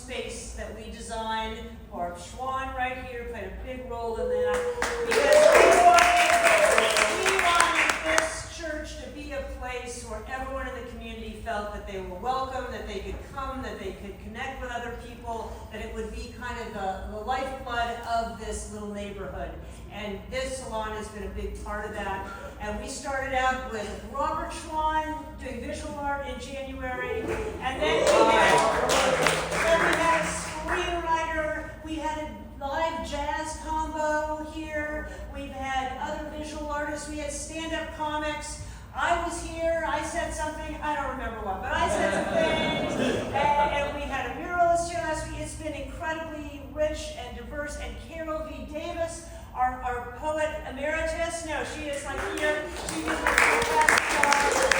space that we designed. Barb Schwann right here played a big role in that, because we wanted this church to be a place where everyone in the community felt that they were welcome, that they could come, that they could connect with other people, that it would be kind of the lifeblood of this little neighborhood. And this salon has been a big part of that. And we started out with Robert Schwann doing visual art in January, and then we had a screenwriter, we had a live jazz combo here, we've had other visual artists, we had stand-up comics. I was here, I said something, I don't remember what, but I said some things, and we had a muralist here last week. It's been incredibly rich and diverse, and Carol V. Davis, our poet emeritus, no, she is like here, she did a fantastic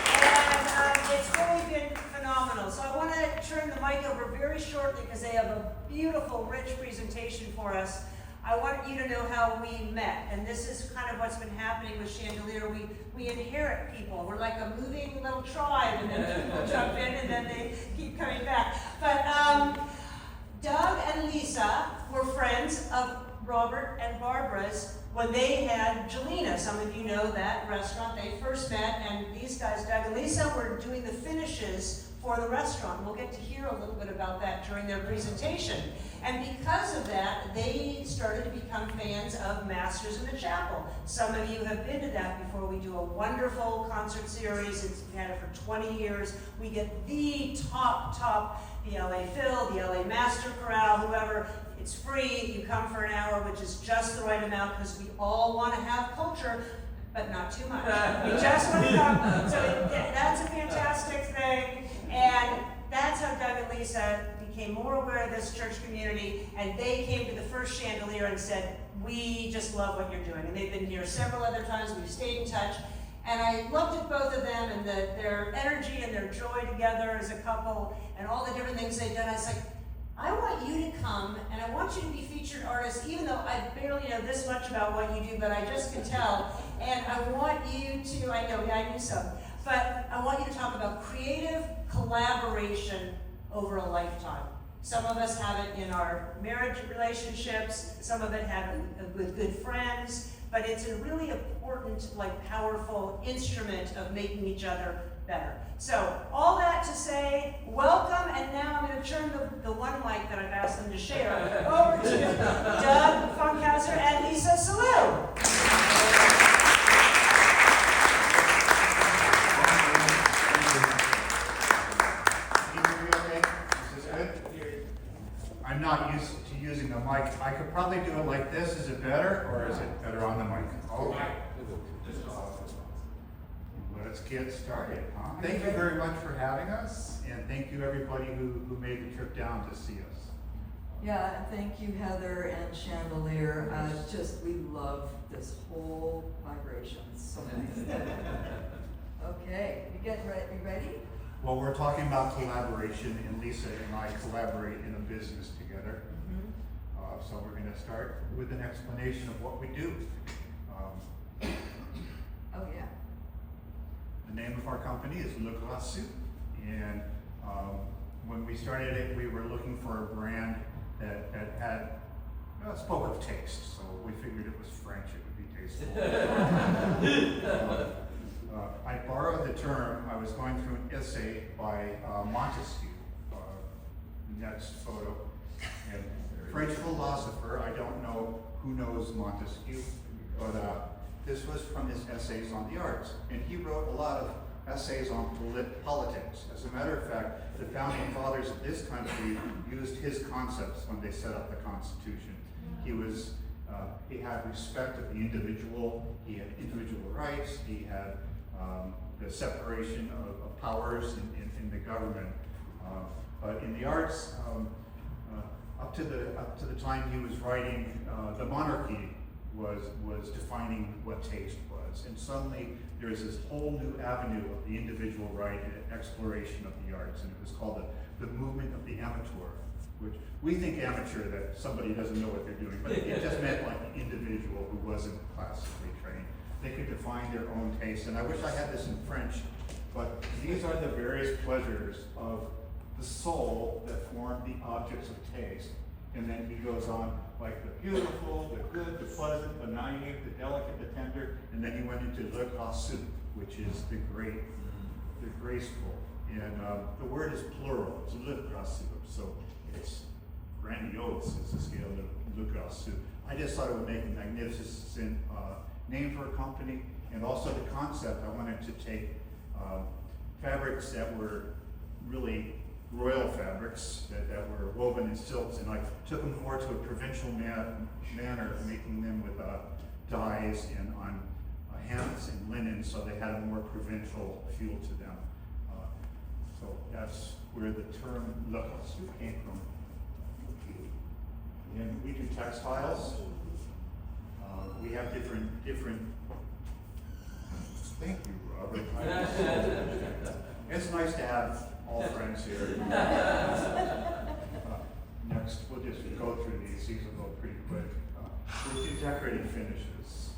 job, and it's really been phenomenal. So I want to turn the mic over very shortly because they have a beautiful, rich presentation for us. I want you to know how we met, and this is kind of what's been happening with Chandelier. We inherit people. We're like a moving little tribe, and then people jump in, and then they keep coming back. But Doug and Lisa were friends of Robert and Barbara's when they had Jelena. Some of you know that restaurant. They first met, and these guys, Doug and Lisa, were doing the finishes for the restaurant. We'll get to hear a little bit about that during their presentation. And because of that, they started to become fans of Masters in the Chapel. Some of you have been to that before. We do a wonderful concert series. We've had it for 20 years. We get the top, the LA Phil, the LA Master Chorale, whoever. It's free. You come for an hour, which is just the right amount because we all want to have culture, but not too much. We just want to come. So that's a fantastic thing. And that's how Doug and Lisa became more aware of this church community, and they came to the first Chandelier and said, we just love what you're doing. And they've been here several other times. We've stayed in touch. And I looked at both of them and their energy and their joy together as a couple and all the different things they've done. I was like, I want you to come, and I want you to be featured artists, even though I barely know this much about what you do, but I just can tell. And I want you to, I knew some, but I want you to talk about creative collaboration over a lifetime. Some of us have it in our marriage relationships, some of it have it with good friends, but it's a really important, powerful instrument of making each other better. So, all that to say, welcome, and now I'm going to turn the one mic that I've asked them to share over to Doug Funkhouser and Lisa Salloux. I'm not used to using the mic. I could probably do it like this. Is it better, or is it better on the mic? Okay. Let's get started. Thank you very much for having us, and thank you everybody who made the trip down to see us. Yeah, and thank you Heather and Chandelier. We love this whole vibration. So nice. Okay, you ready? Well, we're talking about collaboration, and Lisa and I collaborate in a business together. Mm-hmm. So we're going to start with an explanation of what we do. Oh yeah. The name of our company is Legracieux, and when we started it, we were looking for a brand that had spoke of taste. So we figured it was French; it would be tasteful. I borrowed the term. I was going through an essay by Montesquieu. Next photo. And French philosopher. I don't know who knows Montesquieu, but this was from his essays on the arts. And he wrote a lot of essays on politics. As a matter of fact, the founding fathers of this country used his concepts when they set up the Constitution. He had respect of the individual. He had individual rights. He had the separation of powers in the government. But in the arts, up to the time he was writing, the monarchy was defining what taste was. And suddenly there's this whole new avenue of the individual right and exploration of the arts. And it was called the movement of the amateur, which we think amateur, that somebody doesn't know what they're doing, but it just meant like the individual who wasn't classically trained. They could define their own taste. And I wish I had this in French, but these are the various pleasures of the soul that formed the objects of taste. And then he goes on like the beautiful, the good, the pleasant, the naive, the delicate, the tender, and then he went into Legracieux, which is the great, the graceful. And the word is plural, it's Legracieux, so it's grandiose, it's the scale of Legracieux. I just thought it would make a magnificent name for a company, and also the concept, I wanted to take fabrics that were really royal fabrics that were woven in silks, and I took them more to a provincial manner, making them with dyes and on hemps and linen, so they had a more provincial feel to them. So that's where the term Legracieux came from. And we do textiles. We have different. Thank you, Robert. It's nice to have all friends here. Next, we'll just go through these. These will go pretty quick. We do decorative finishes.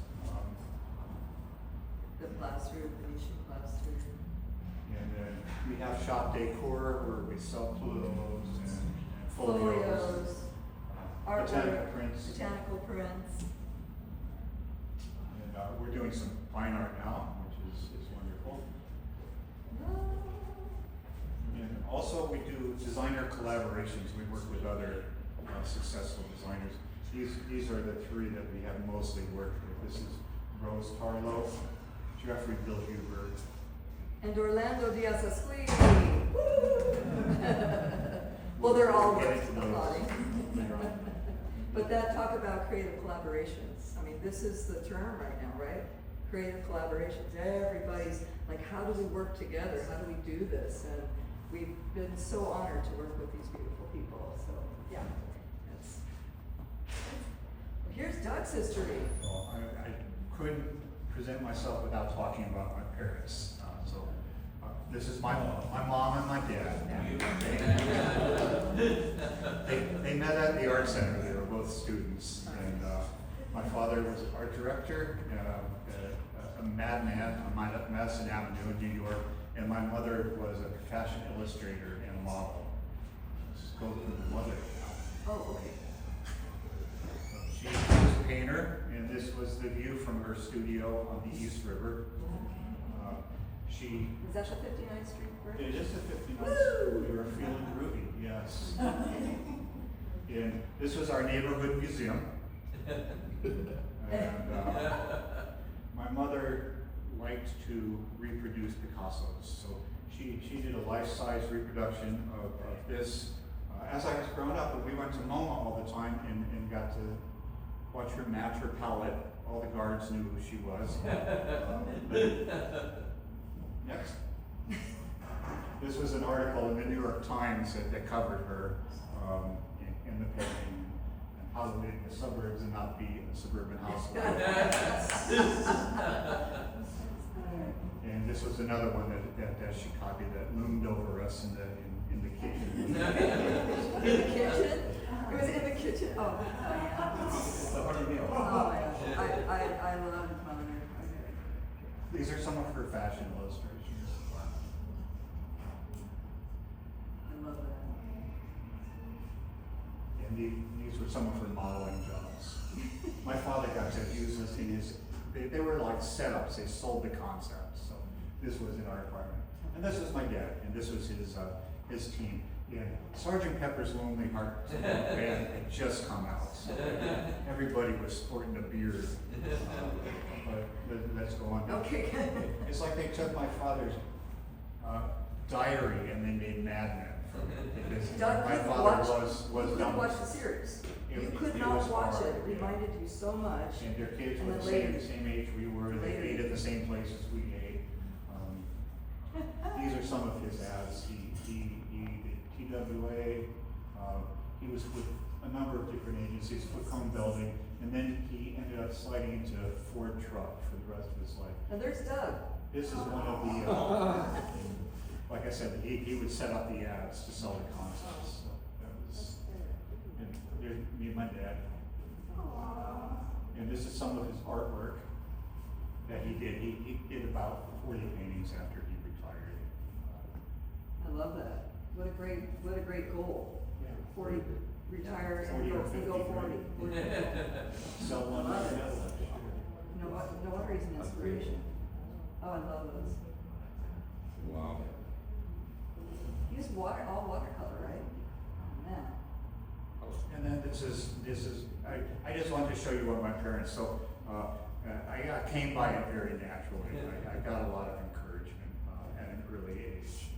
The plaster, Venetian plaster. And then we have shop decor where we sell clothes and folios. Botanical prints. Botanical prints. And we're doing some fine art now, which is wonderful. And also we do designer collaborations. We work with other successful designers. These are the three that we have mostly worked with. This is Rose Tarlow, Jeffrey Bilhuber, And Orlando Diaz-Asqui. Well, they're all Get into those applauding. later on. But that talk about creative collaborations. I mean, this is the term right now, right? Creative collaborations. Everybody's like, how do we work together? How do we do this? And we've been so honored to work with these beautiful people. So yeah, that's. Well, here's Doug's history. Well, I couldn't present myself without talking about my parents. This is my mom and my dad. They met at the art center. They were both students, and my father was an art director, a madman on Madison Avenue in New York, and my mother was a fashion illustrator and a model. Let's go through the mother now. Oh, okay. She was a painter, and this was the view from her studio on the East River. Is that the 59th Street Bridge? It is the 59th. We were feeling groovy, yes. And this was our neighborhood museum. And my mother liked to reproduce Picassos, so she did a life-size reproduction of this. As I was growing up, we went to MoMA all the time and got to watch her match her palette. All the guards knew who she was. Next. This was an article in the New York Times that covered her in the painting, and how to live in the suburbs and not be a suburban housewife. And this was another one that she copied that loomed over us in the kitchen. In the kitchen? It was in the kitchen. Oh, yeah. Oh my gosh. I love Mother. These are some of her fashion illustrations. I love that. And these were some of her modeling jobs. My father got to use this in his, they were like setups, they sold the concept, so this was in our department. And this was my dad, and this was his team. Yeah, Sergeant Pepper's Lonely Hearts Band had just come out, so everybody was sporting a beard. But let's go on. Okay. It's like they took my father's diary and they made Mad Men from it, because Doug, my father was couldn't watch the series. You could not was watch hard, it. It reminded you so much. And their kids And were the then same age we were. They later. ate at the same places we ate. These are some of his ads. He did TWA. He was with a number of different agencies, Footcomb Building, and then he ended up sliding into Ford Truck for the rest of his life. And there's Doug. This is one of the, like I said, he would set up the ads to sell the concepts. So that was, and there's me and my dad. And this is some of his artwork that he did. He did about 40 paintings after he retired. I love that. What a great goal. Yeah. 40, retire and 40 go, or 50, and go 40. right? 40. Sell one. I love it. Yeah. No wonder he's an inspiration. Oh, I love those. Wow. He's all watercolor, right? Oh, man. And then this is I just wanted to show you one of my parents. So I came by it very naturally. I got a lot of encouragement at an early age.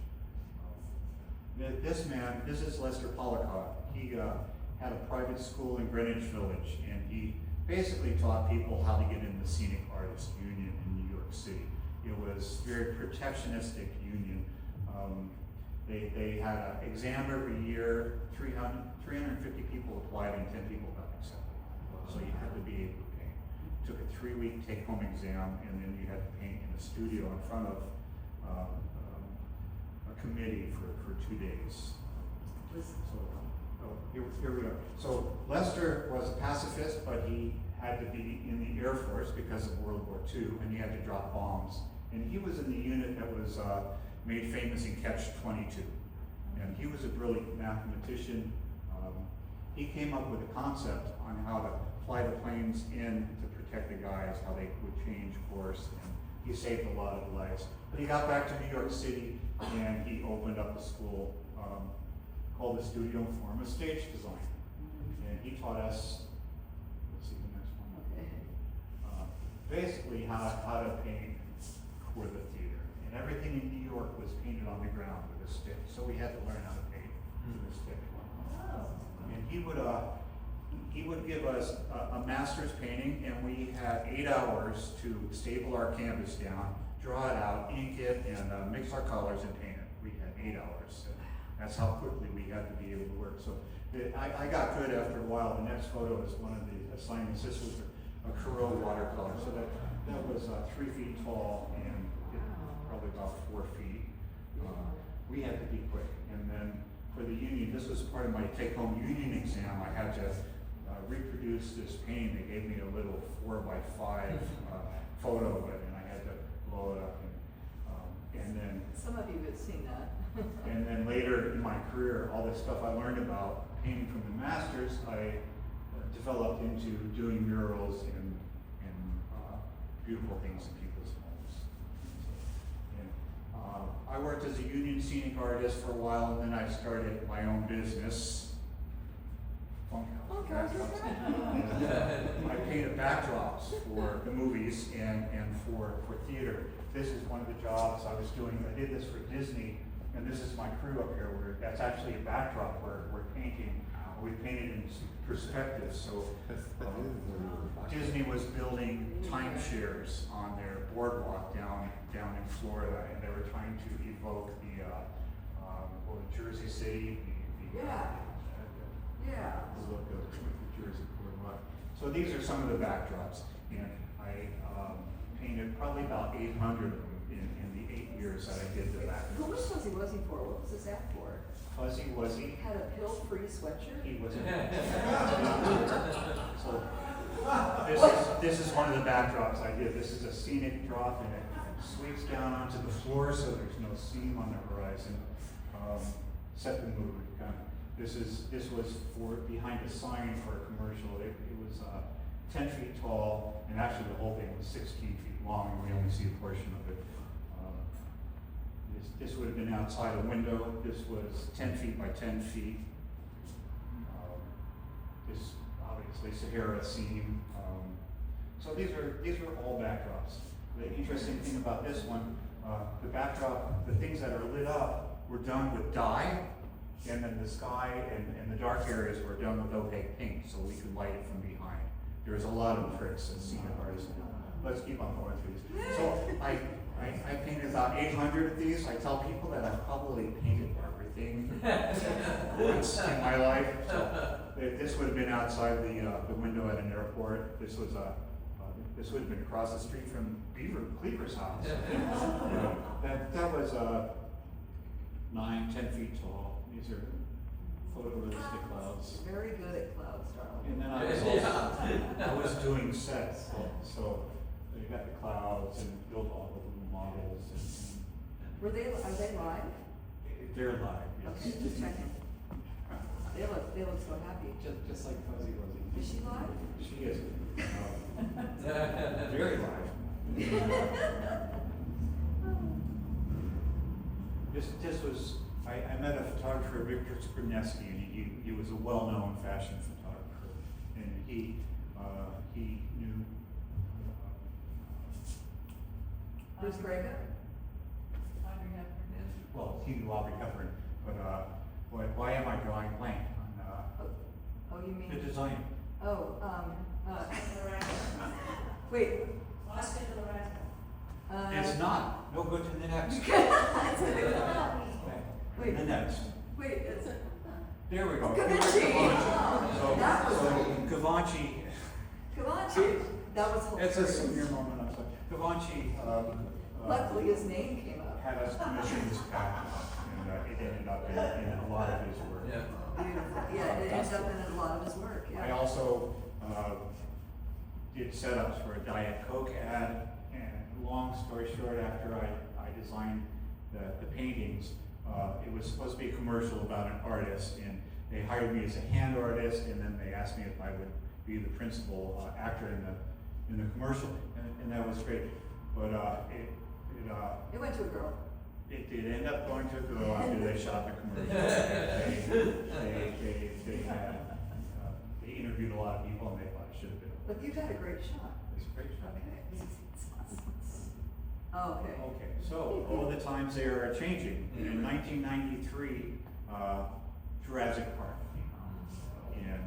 This man, this is Lester Pollicott. He had a private school in Greenwich Village, and he basically taught people how to get in the Scenic Artists Union in New York City. It was a very protectionistic union. They had an exam every year. 350 people applied and 10 people got accepted. So you had to be able to paint. Took a 3-week take-home exam, and then you had to paint in a studio in front of a committee for 2 days. Here we are. So Lester was a pacifist, but he had to be in the Air Force because of World War II, and he had to drop bombs. And he was in the unit that was made famous in Catch-22. And he was a brilliant mathematician. He came up with a concept on how to fly the planes in to protect the guys, how they would change course, and he saved a lot of lives. But he got back to New York City, and he opened up a school called the Studio Form of Stage Design. And he taught us, let's see the next one. Okay. Basically how to paint for the theater. And everything in New York was painted on the ground with a stick. So we had to learn how to paint with a stick. And he would give us a master's painting, and we had 8 hours to stable our canvas down, draw it out, ink it, and mix our colors and paint it. We had 8 hours. And that's how quickly we had to be able to work. So I got good after a while. The next photo is one of the assignments. This was a Corot watercolor. So that was 3 feet tall and probably about 4 feet. We had to be quick. And then for the union, this was part of my take-home union exam. I had to reproduce this painting. They gave me a little 4x5 photo of it, and I had to blow it up. And then Some of you have seen that. and then later in my career, all this stuff I learned about painting from the masters, I developed into doing murals and beautiful things in people's homes. And I worked as a union scenic artist for a while, and then I started my own business. Funkhouser. I painted backdrops for the movies and for theater. This is one of the jobs I was doing. I did this for Disney, and this is my crew up here. That's actually a backdrop where we're painting. We painted in perspective. So Disney was building timeshares on their boardwalk down in Florida, and they were trying to evoke the Jersey City, the look of the Jersey boardwalk. So these are some of the backdrops, and I painted probably about 800 of them in the 8 years that I did the backdrops. Who was Fuzzy Wuzzy for? What was this app for? Fuzzy Wuzzy. Had a pill-free sweatshirt? He was in So this is one of the backdrops I did. This is a scenic drop, and it sweeps down onto the floor, so there's no seam on the horizon. Set the mood. This was for behind a sign for a commercial. It was 10 feet tall, and actually the whole thing was 16 feet long, and we only see a portion of it. This would have been outside a window. This was 10 feet by 10 feet. This obviously Sahara seam. So these are all backdrops. The interesting thing about this one, the backdrop, the things that are lit up were done with dye, and then the sky and the dark areas were done with opaque paint, so we could light it from behind. There's a lot of tricks that scenic artists do. Let's keep on going through these. So I painted about 800 of these. I tell people that I've probably painted everything once in my life. So this would have been outside the window at an airport. This would have been across the street from Cleaver's house. That was 9-10 feet tall. These are photorealistic clouds. Very good at clouds, darling. And then I was doing sets, so you got the clouds and built all the little models. Are they live? They're live, yes. Okay, just checking. They look so happy. Just like Fuzzy Wuzzy. Is she live? She is, very live. This was, I met a photographer, Victor Skripneski, and he was a well-known fashion photographer. And he knew, Bruce Braga? well, he knew Audrey Hepburn, but, why am I drawing blank Oh, you on, mean? the design? Oh, wait. It's not, no, go to the next. Wait. The next. Wait, it's, There we go. Cavanci. That was So Cavanci, Cavanci. That was it's a hilarious. senior moment, I'm sorry. Cavanci, Luckily, his name came up. had us commission this pattern, and it ended up in a lot of his work. Yeah. Beautiful. Yeah, it ends up in a lot of his work, yeah. I also did setups for a Diet Coke ad, and long story short, after I designed the paintings, it was supposed to be a commercial about an artist, and they hired me as a hand artist, and then they asked me if I would be the principal actor in the commercial, and that was great. But It went to a girl. it did end up going to a girl after they shot the commercial. They interviewed a lot of people, and they thought it should have been. Look, you got a great shot. It's a great shot. Oh, okay. Okay, so all the times they are changing. In 1993, Jurassic Park came out, and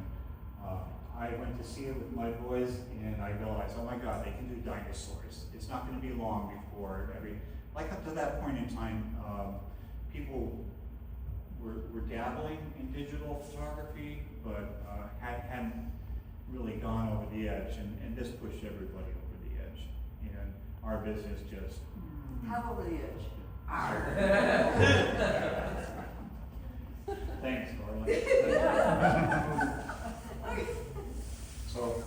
I went to see it with my boys, and I realized, oh my God, they can do dinosaurs. It's not going to be long before like up to that point in time, people were dabbling in digital photography, but hadn't really gone over the edge, and this pushed everybody over the edge. And our business just How over the edge? Thanks, darling. So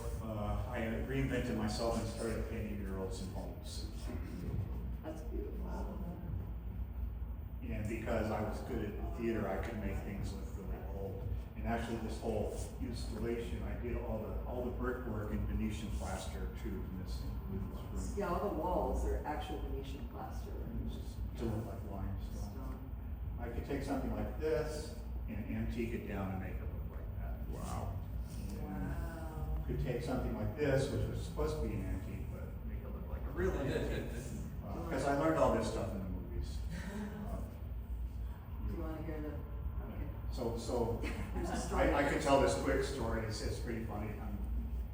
I reinvented myself and started painting murals in homes. That's beautiful. And because I was good at the theater, I could make things look really old. And actually, this whole installation, I did all the brickwork in Venetian plaster too in this room. Yeah, all the walls are actual Venetian plaster. It just to look like limestone. Stone. I could take something like this and antique it down and make it look like that. Wow. Wow. Could take something like this, which was supposed to be an antique, but make it look like a real antique. Because I learned all this stuff in the movies. Do you want to hear the, okay. So There's a story. I could tell this quick story. It's pretty funny.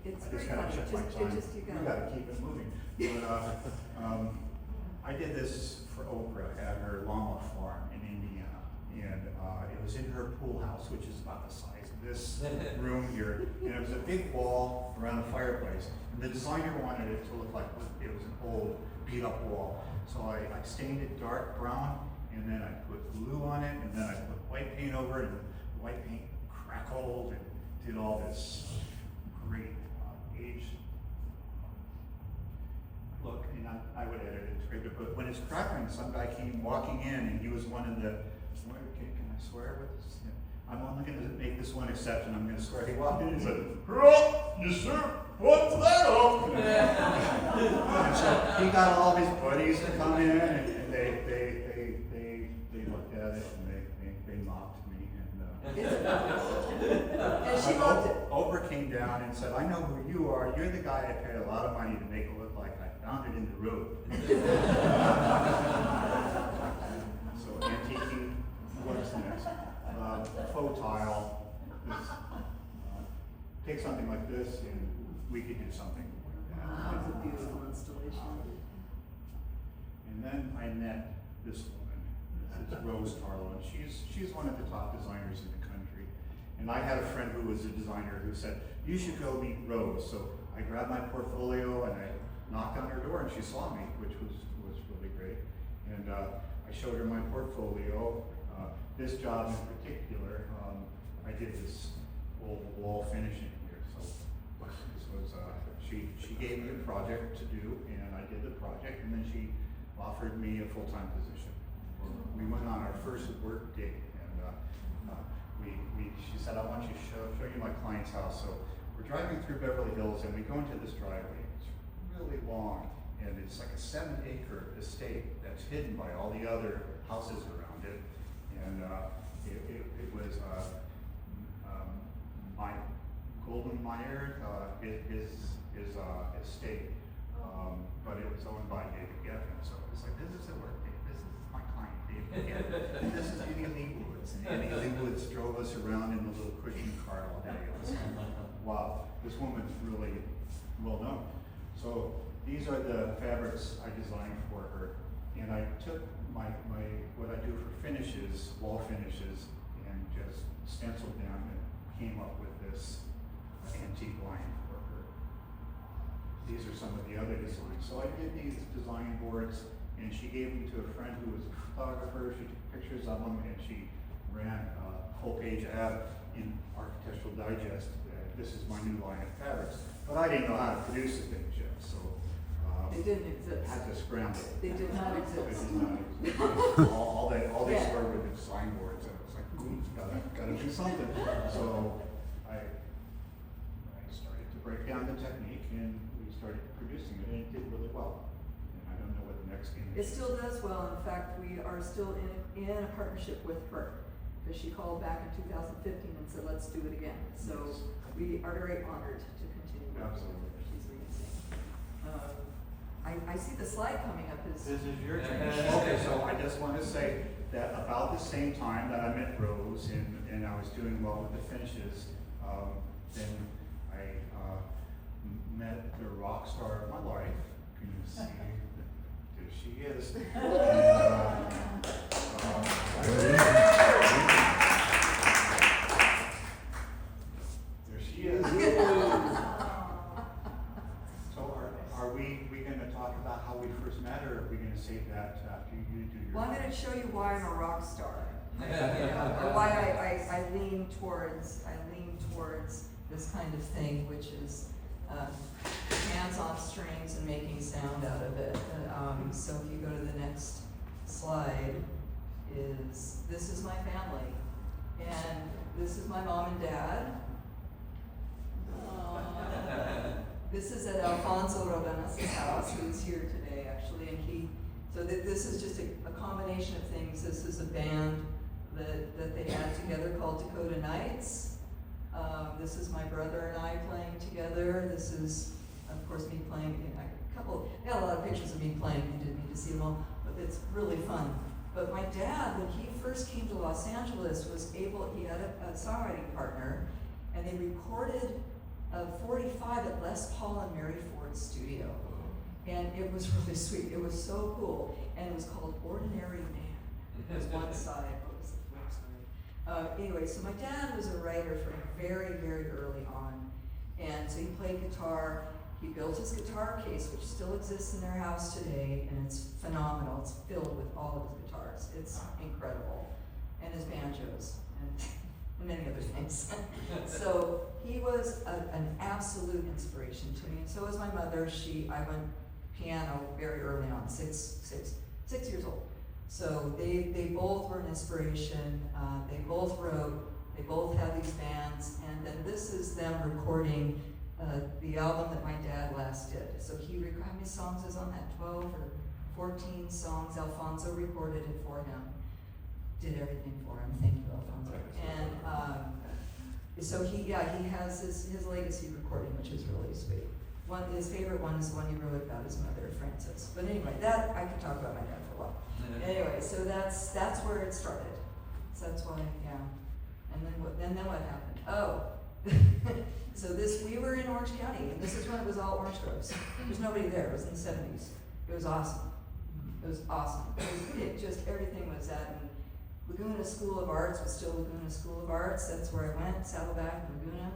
It's I pretty just gotta funny. check my time. You We gotta keep it moving. But I did this for Oprah at her llama farm in Indiana, and it was in her pool house, which is about the size of this room here, and it was a big wall around the fireplace. And the designer wanted it to look like it was an old, beat-up wall. So I stained it dark brown, and then I put glue on it, and then I put white paint over it, and the white paint crackled and did all this great age look, and I would edit it, it's great, but when it's crackling, some guy came walking in, and he was one of the, can I swear with this? I'm only gonna make this one exception, I'm gonna swear. He walked in and said, yes sir, what's that up? And so he got all of his buddies to come in, and they looked at it, and they mocked me, And she loved it. Oprah came down and said, I know who you are. You're the guy I paid a lot of money to make it look like I found it in the road. So antiquing, what's next? Faux tile. Take something like this and we could do something like that. That's a beautiful installation. And then I met this woman. This is Rose Tarlow, and she's one of the top designers in the country. And I had a friend who was a designer who said, you should go meet Rose. So I grabbed my portfolio and I knocked on her door, and she saw me, which was really great. And I showed her my portfolio. This job in particular, I did this old wall finishing here. So this was, she gave me a project to do, and I did the project, and then she offered me a full-time position. we went on our first work date, and she said, I want you to show you my client's house. So we're driving through Beverly Hills, and we go into this driveway. It's really long, and it's like a 7-acre estate that's hidden by all the other houses around it. And it was my Golden Meyer, his estate, but it was owned by David Geffen. So it's like, this is a work date. This is my client, David Geffen. This is Annie Leibowitz. And Annie Leibowitz drove us around in the little cushion car all day. It was like, wow, this woman's really well known. So these are the fabrics I designed for her. And I took what I do for finishes, wall finishes, and just stenciled them and came up with this antique line for her. These are some of the other designs. So I did these design boards, and she gave them to a friend who was a photographer. She took pictures of them, and she ran a full-page ad in Architectural Digest. This is my new line of fabrics. But I didn't know how to produce the things yet, so They didn't exist. had to scramble. They did not exist. They did not exist. all they Yeah. were were the design boards, and it was like, ooh, gotta do something. So I started to break down the technique, and we started producing it, and it did really well. And I don't know what the next game It is. still does well. In fact, we are still in a partnership with her, because she called back in 2015 and said, let's do it again. So Yes. we are very honored to continue working with her. Absolutely. She's amazing. I see the slide coming up. This is your turn. Okay, so I just want to say that about the same time that I met Rose and I was doing well with the finishes, then I met the rock star of my life. Can you see? There she is. There she is. So are we going to talk about how we first met, or are we going to save that after you do your? Well, I'm going to show you why I'm a rock star. Or why I lean towards this kind of thing, which is hands on strings and making sound out of it. So if you go to the next slide, this is my family, and this is my mom and dad. This is at Alfonso Rodenas' house, who's here today actually, and this is just a combination of things. This is a band that they had together called Dakota Nights. This is my brother and I playing together. This is, of course, me playing I got a lot of pictures of me playing. You didn't need to see them all, but it's really fun. But my dad, when he first came to Los Angeles, he had a songwriting partner, and they recorded 45 at Les Paul and Mary Ford's studio. And it was really sweet. It was so cool. And it was called Ordinary Man. It was one side. What was the flip side? Anyway, so my dad was a writer from very, very early on. And so he played guitar. He built his guitar case, which still exists in their house today, and it's phenomenal. It's filled with all of his guitars. It's incredible. And his banjos, and many other things. So he was an absolute inspiration to me, and so was my mother. I went piano very early on, six years old. So they both were an inspiration. They both wrote. They both had these bands, and then this is them recording the album that my dad last did. So how many songs is on that? 12 or 14 songs. Alfonso recorded it for him. Did everything for him. Thank you, Alfonso. And so he has his legacy recording, which is really sweet. His favorite one is the one he wrote about his mother, Frances. But anyway, I could talk about my dad for a while. Anyway, so that's where it started. So that's why, yeah. And then what happened? Oh, so we were in Orange County, and this is when it was all orange groves. There's nobody there. It was in the 70s. It was awesome. It was awesome. It just everything was that. And Laguna School of Arts was still Laguna School of Arts. That's where I went, Saddleback, Laguna.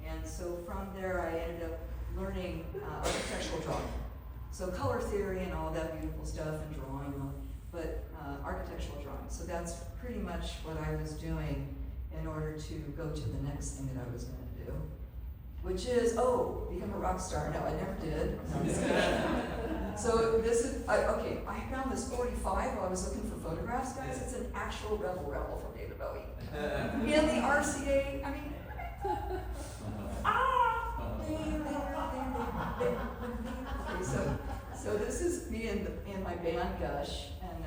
And so from there, I ended up learning architectural drawing. So color theory and all that beautiful stuff and drawing, but architectural drawing. So that's pretty much what I was doing in order to go to the next thing that I was going to do, which is, become a rock star. No, I never did. No, I'm just kidding. So this is, okay, I found this 45 while I was looking for photographs, guys. It's an actual Rebel from David Bowie. In the RCA, I mean, okay, so this is me in my band Gush, and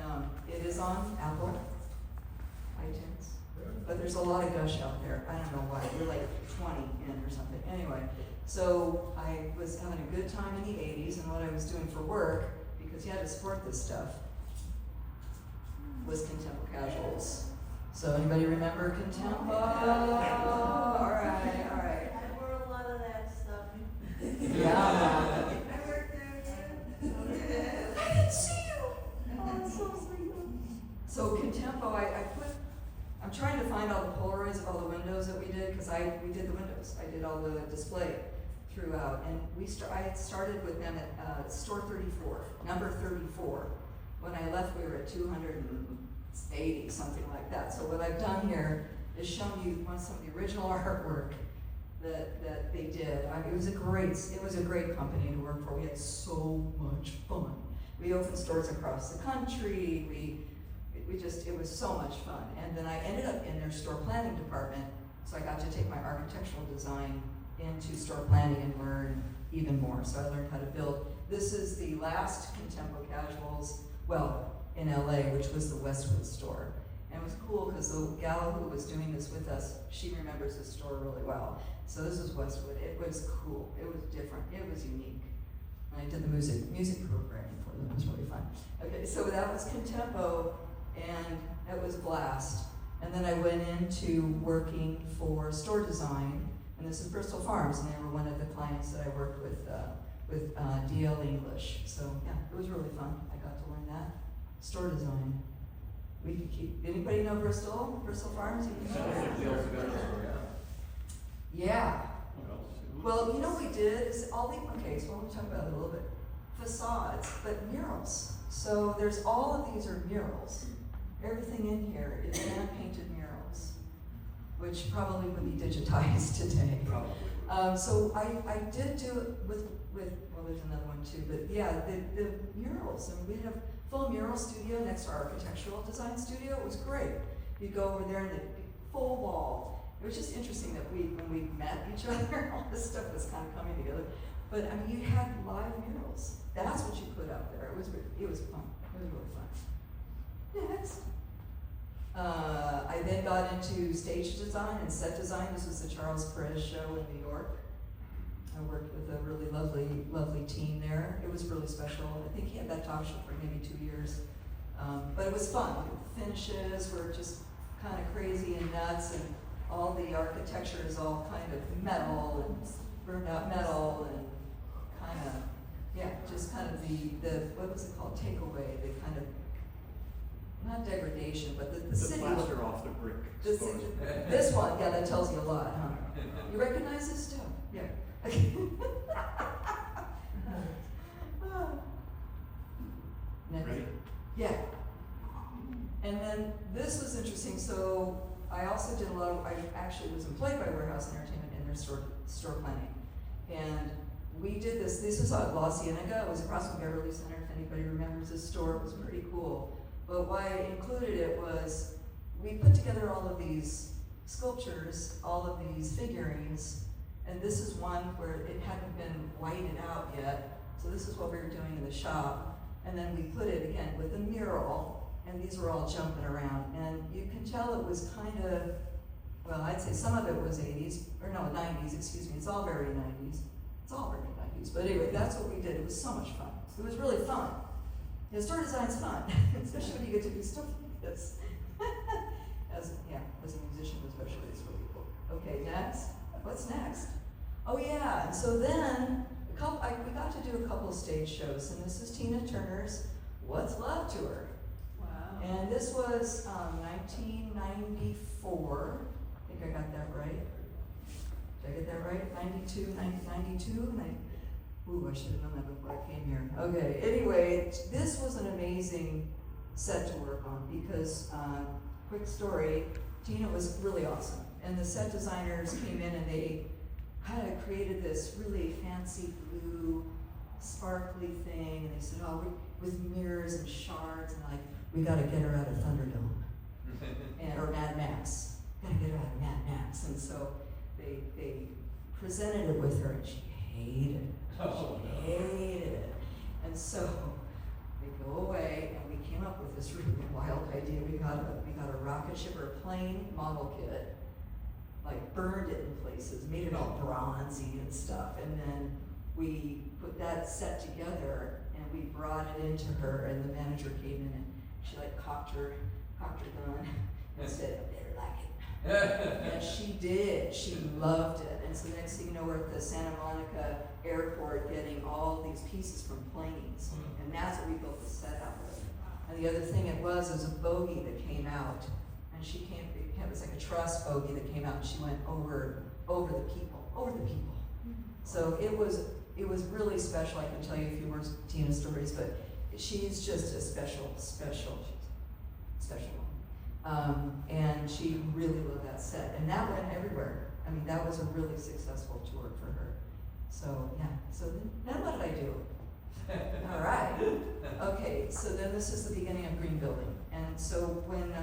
it is on Apple, iTunes. But there's a lot of Gush out there. I don't know why. We're like 20 in or something. Anyway, so I was having a good time in the 80s, and what I was doing for work, because you had to support this stuff, was Contempo Casuals. So anybody remember Contempo? All right. I wore a lot of that stuff. Yeah. I worked there too. I didn't see you. Oh, that's so sweet. So Contempo, I'm trying to find all the Polaroids of all the windows that we did, because we did the windows. I did all the display throughout, and I had started with them at store 34, number 34. When I left, we were at 280, something like that. So what I've done here is shown you some of the original artwork that they did. I mean, it was a great company to work for. We had so much fun. We opened stores across the country. It was so much fun. And then I ended up in their store planning department, so I got to take my architectural design into store planning and learn even more. So I learned how to build. This is the last Contempo Casuals, well, in LA, which was the Westwood store. And it was cool because the gal who was doing this with us, she remembers the store really well. So this was Westwood. It was cool. It was different. It was unique. And I did the music programming for them. It was really fun. Okay, so that was Contempo, and it was a blast. And then I went into working for store design, and this is Bristol Farms, and they were one of the clients that I worked with DL English. So yeah, it was really fun. I got to learn that. Store design. We could keep, anybody know Bristol Farms? Yeah. Well, you know what we did is so let me talk about it a little bit. Facades, but murals. So there's all of these are murals. Everything in here is hand-painted murals, which probably would be digitized today. Probably. So I did do it with well, there's another one too, but yeah, the murals. And we had a full mural studio next to our architectural design studio. It was great. You'd go over there and it'd be full wall. It was just interesting that when we met each other, all this stuff was kind of coming together. But I mean, you had live murals. That's what you put up there. It was fun. It was really fun. Next. I then got into stage design and set design. This was the Charles Perez show in New York. I worked with a really lovely team there. It was really special. I think he had that talk show for maybe 2 years. But it was fun. The finishes were just kind of crazy and nuts, and all the architecture is all kind of metal and burned out metal and kind of, just kind of the what was it called? Takeaway, the kind of, not degradation, but the city. The plaster off the brick. This one, yeah, that tells you a lot, huh? You recognize this too? Yeah. Okay. Ready? Yeah. And then this was interesting. So I also did I actually was employed by Warehouse Entertainment in their store planning. And we did this was at La Cienega. It was across from Beverly Center. If anybody remembers this store, it was pretty cool. But why I included it was we put together all of these sculptures, all of these figurines, and this is one where it hadn't been whited out yet. So this is what we were doing in the shop. And then we put it again with a mural, and these were all jumping around. And you can tell it was kind of, well, I'd say some of it was 90s. Excuse me. It's all very 90s. But anyway, that's what we did. It was so much fun. It was really fun. Store design's fun, especially when you get to do stuff like this. As a musician especially, it's really cool. Okay, next. What's next? Oh yeah, and so then we got to do a couple of stage shows, and this is Tina Turner's What's Love Tour. Wow. And this was 1994. I think I got that right. Did I get that right? 92. Ooh, I should have known that before I came here. Okay, anyway, this was an amazing set to work on because, quick story, Tina was really awesome. And the set designers came in and they kind of created this really fancy blue sparkly thing, and they said, oh, with mirrors and shards, and like, we gotta get her out of Thunderdome, or Mad Max. Gotta get her out of Mad Max. And so they presented it with her, and she hated it. She hated it. And so they go away, and we came up with this really wild idea. We got a rocket ship or a plane model kit, like burned it in places, made it all bronzy and stuff, and then we put that set together, and we brought it into her, and the manager came in, and she like cocked her gun and said, I better like it. And she did. She loved it. And so next thing you know, we're at the Santa Monica airport getting all these pieces from planes, and that's what we built the set out of. And the other thing it was a bogey that came out, and she came. It was like a truss bogey that came out, and she went over the people. So it was really special. I can tell you a few more Tina stories, but she's just a special one. And she really loved that set, and that went everywhere. I mean, that was a really successful tour for her. So yeah. So then what did I do? All right. Okay. So then this is the beginning of green building, and so when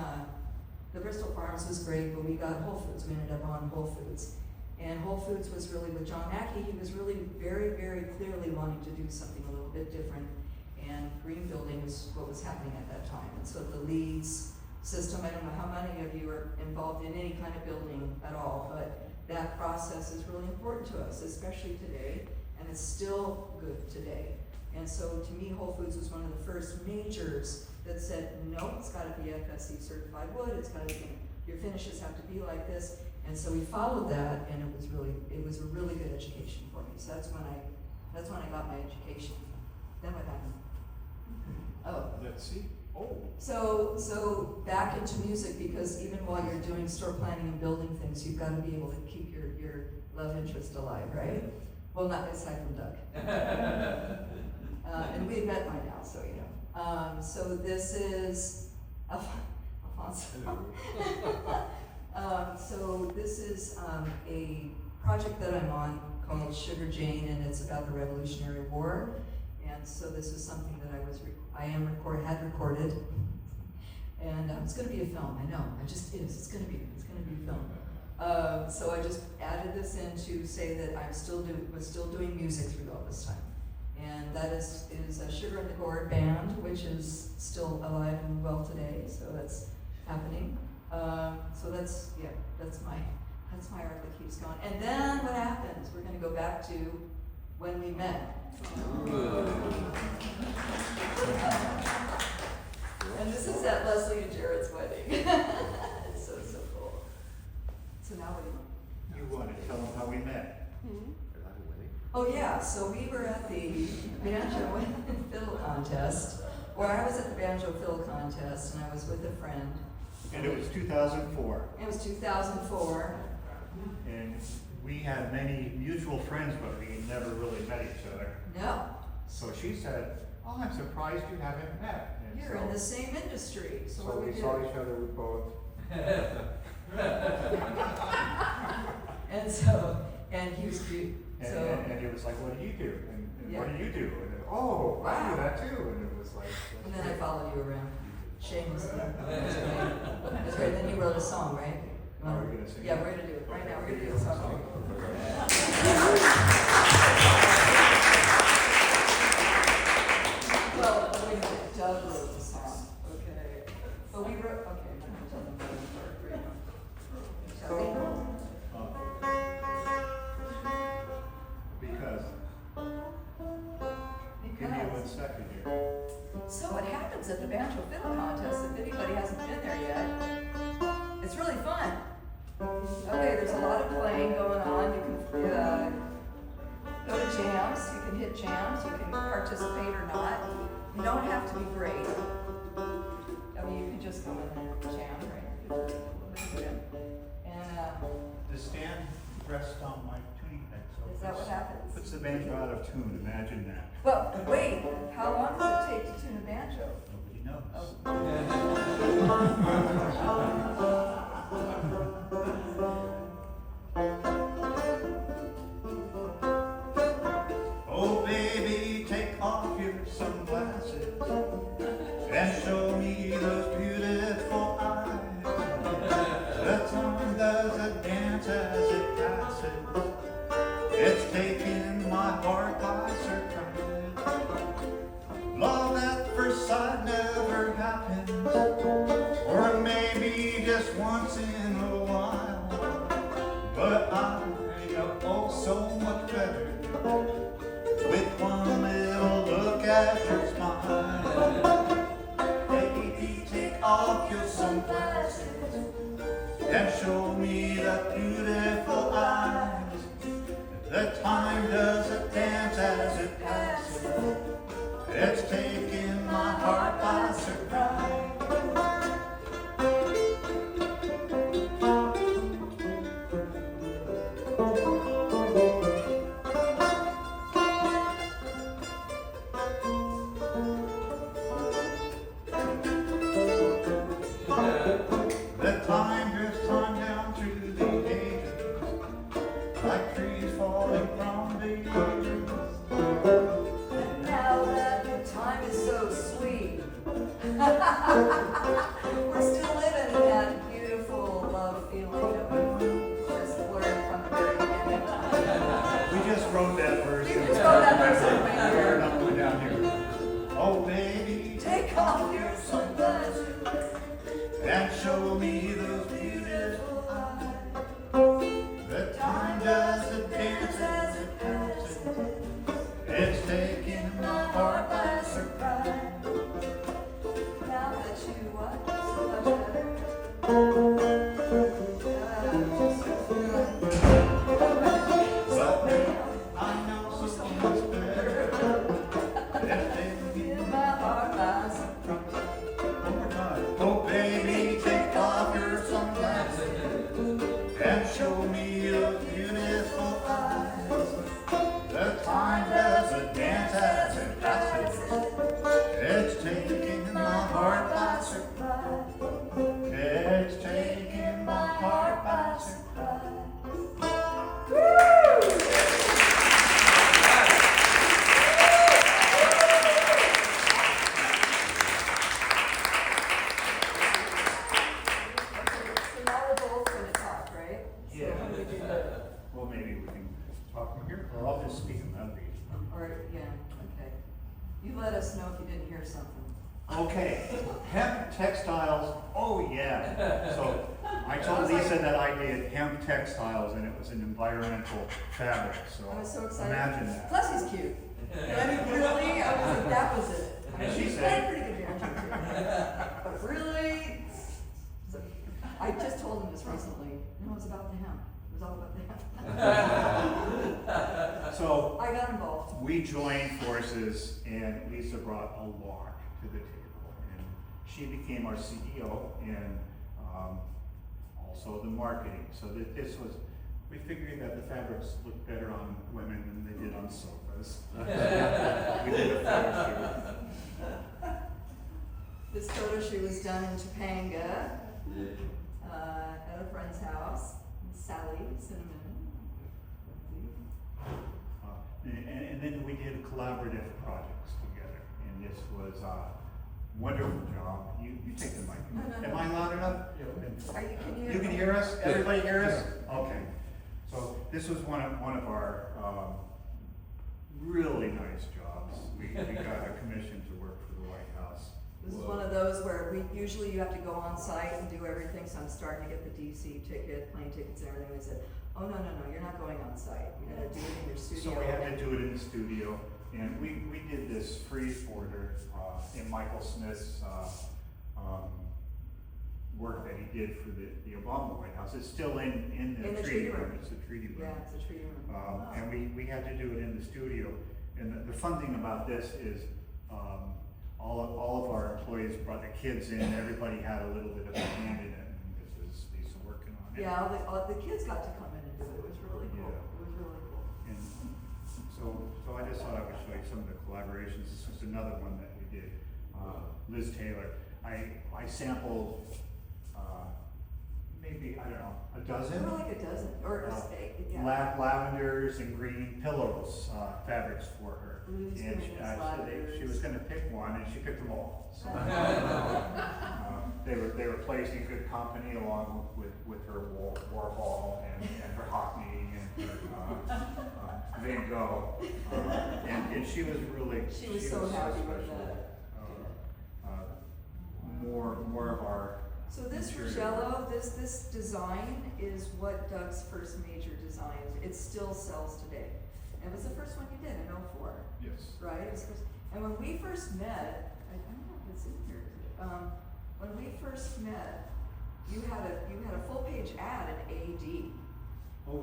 the Bristol Farms was great, but we got Whole Foods. We ended up on Whole Foods. And Whole Foods was really with John Mackey. He was really very, very clearly wanting to do something a little bit different. And green building was what was happening at that time. And so the LEEDs system, I don't know how many of you are involved in any kind of building at all, but that process is really important to us, especially today. And it's still good today. And so to me, Whole Foods was one of the first majors that said, no, it's got to be FSC certified wood. It's got to be, your finishes have to be like this. And so we followed that, and it was a really good education for me. So that's when I got my education. Then what happened? Oh. Let's see. Oh. So back into music, because even while you're doing store planning and building things, you've got to be able to keep your love interest alive, right? Well, not aside from Doug. And we've met by now, so you know. So this is Alfonso. So this is a project that I'm on called Sugar Jane, and it's about the Revolutionary War. And so this is something that had recorded, and it's going to be a film. I know, it just is. It's going to be a film. So I just added this in to say that was still doing music through all this time. And that is a Sugar and the Gourd band, which is still alive and well today. So that's happening. So that's my art that keeps going. And then what happens? We're going to go back to when we met. And this is at Leslie and Jared's wedding. It's so cool. So now what do you want? You want to tell them how we met? Mm-hmm. Oh yeah, so we were at the Banjo and Fiddle contest, or I was at the Banjo Fiddle contest, and I was with a friend. And it was 2004. It was 2004. And we had many mutual friends, but we never really met each other. No. So she said, oh, I'm surprised you haven't met. And You're in the same industry, so what we we saw do? each other, we both. And he was cute. And he was like, what do you do? And Yeah. what do you do? And then, oh, I do Wow. that too. And it was like. And then I followed you around. Shamelessly. That's great. Then you wrote a song, right? Are we gonna sing Yeah, it? we're gonna do it. Right now, we're gonna do a song. Well, wait a minute. Doug wrote the song. Okay. But we wrote, okay. I'm gonna tell them the part. Shall we? Because. Give me 1 second here. So what happens at the Banjo Fiddle contest, if anybody hasn't been there yet, it's really fun. Okay, there's a lot of playing going on. You can go to jams, you can hit jams, you can participate or not. You don't have to be great. I mean, you can just go in and jam, right? And The stand rests on my tuning peg. So is that what happens? puts the banjo out of tune. Imagine that. Well, wait, how long does it take to tune a banjo? Nobody knows. Oh, baby, like trees falling from the eaves. And now that the time is so sweet, we're still living in that beautiful love feeling that we just learned from the very beginning. We just wrote that verse. You just wrote that verse in my Fair ear. enough, we're down here. Oh baby, Take off your sunglasses and show me those beautiful eyes. The time doesn't dance as it passes. It's taking my heart by surprise. now that you are so much better. But I know so much better. It's taking my heart by surprise. One more time. Oh baby, take off your sunglasses and show me those beautiful eyes. The time doesn't dance as it passes. It's taking my heart by surprise. It's taking my heart by surprise. So now we're both gonna talk, right? So Yeah. how do we do that? Well, maybe we can talk from here, or I'll just speak in that read. Or, yeah, okay. You let us know if you didn't hear something. Okay, hemp textiles, oh yeah. So I told Lisa that I did hemp textiles and it was an environmental fabric, I was so so excited. imagine that. Plus he's cute. I mean, really, I was like, that was it. I mean, And she she's said- playing pretty good Banjo too. But really, so- I just told him this recently. No, it was about the hemp. It was all about the hemp. So I got involved. we joined forces and Lisa brought a lot to the table. And she became our CEO and also the marketing. So that this was, we figured that the fabrics looked better on women than they did on sofas. We did a photo shoot. This photo shoot was done in Topanga, at a friend's house, Sally Cinnamon. And then we did collaborative projects together, and this was a wonderful job. You take the mic. No. Am I loud enough? Can you? You can hear us? Everybody hear us? Okay. So this was one of our really nice jobs. We got a commission to work for the White House. This is one of those where usually you have to go on site and do everything, so I'm starting to get the DC ticket, plane tickets and everything. They said, oh, no, you're not going on site. You're gonna do it in your studio. So we had to do it in the studio, and we did this freeze border in Michael Smith's work that he did for the Obama White House. It's still in the treaty room. It's a treaty room. Yeah, it's a treaty room. And we had to do it in the studio. And the fun thing about this is all of our employees brought the kids in. Everybody had a little bit of a hand in it. And this is Lisa working on it. Yeah, all the kids got to come in and do it. It was really cool. Yeah. It was really cool. And so I just thought I would show you some of the collaborations. This was another one that we did. Liz Taylor. I sampled maybe, I don't know, a dozen. More like a dozen, or yeah. Lavenders and green pillows, fabrics for her. Blues, And greens, lavenders. she was gonna pick one and she picked them all. So, they were placed in good company along with her Warhol and her Hockney and her Van Gogh. And she was really, She was so happy with special. that. More of our. So this material. Rogello, this design is what Doug's first major design is. It still sells today. And it was the first one you did in '04, Yes. right? It was first, and when we first met, I don't know if it's in here. When we first met, you had a full page ad in AD. Well,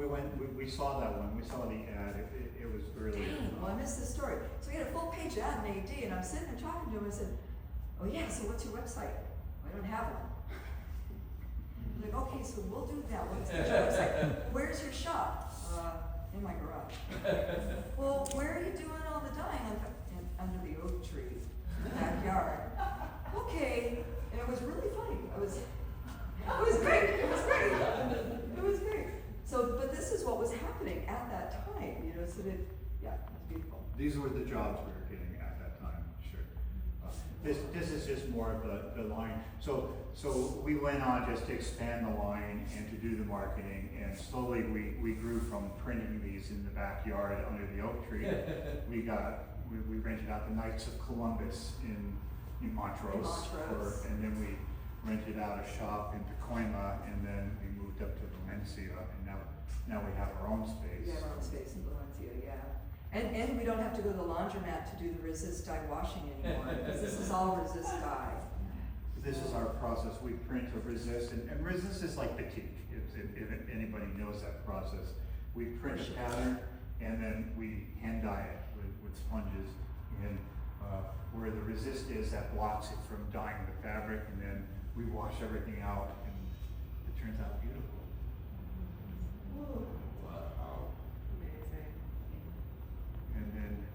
we saw that one. We saw the ad. It was really. Dang, well, I missed this story. So we had a full page ad in AD, and I'm sitting there talking to him. I said, "Oh yeah, so what's your website?" "I don't have one." I'm like, "Okay, so we'll do that. What's your website? Where's your shop?" "In my garage." "Well, where are you doing all the dyeing?" "Under the oak tree in the backyard." "Okay," and it was really funny. It was great. It was great. It was great. So, but this is what was happening. happening at that time, you know, so that, yeah, it's beautiful. These were the jobs we were getting at that time, sure. This is just more of the line. So we went on just to expand the line and to do the marketing, and slowly we grew from printing these in the backyard under the oak tree. We rented out the Knights of Columbus in Montrose. And then we rented out a shop in Topanga, and then we moved up to Valencia, and now we have our own space. We have our own space in Valencia, yeah. And we don't have to go to the laundromat to do the resist dye washing anymore, because this is all resist dye. This is our process. We print a resist, and resist is like batik, if anybody knows that process. We print a pattern, and then we hand dye it with sponges, and where the resist is, that blocks it from dyeing the fabric, and then we wash everything out, and it turns out beautiful. Wow. Amazing. And then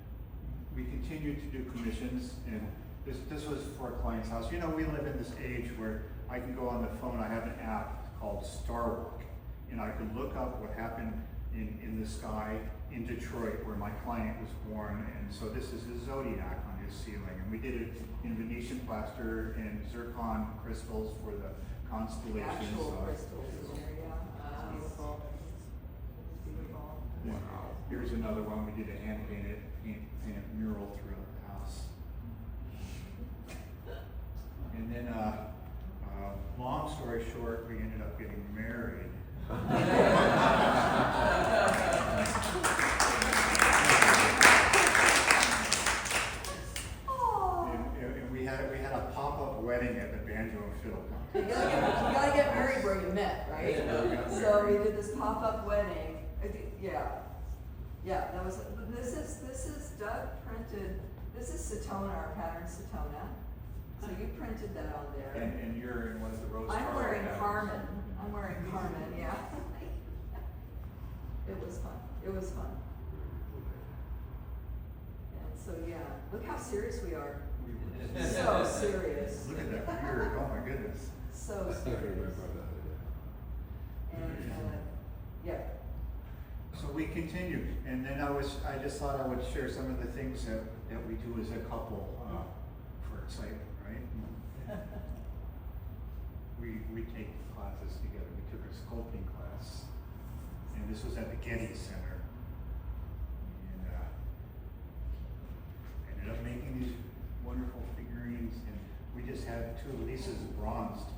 we continued to do commissions, and this was for a client's house. You know, we live in this age where I can go on the phone. I have an app called Starwalk, and I can look up what happened in the sky in Detroit, where my client was born. And so this is a zodiac on his ceiling, and we did it in Venetian plaster and zircon crystals for the constellations. Actual crystals in there, yeah. It's beautiful. It's beautiful. Wow. Here's another one. We did a hand painted mural throughout the house. And then, long story short, we ended up getting married. And we had a pop-up wedding at the Banjo and Fiddle You company. gotta get married where you met, right? Yeah. So we did this pop-up wedding. I think, yeah, that was. This is Doug printed. This is Sedona, our pattern Sedona. So you printed that on there. And you're in one of the rose. I'm Carl wearing patterns. Carmen. I'm wearing Carmen. Yeah. It was fun. It was fun. And so yeah, look how serious we are. So serious. Look at that beard. Oh my goodness. So serious. And yeah. So we continued, and then I just thought I would share some of the things that we do as a couple for excitement, right? We take classes together. We took a sculpting class, and this was at the Getty Center, and ended up making these wonderful figurines, and we just had two of Lisa's bronzed.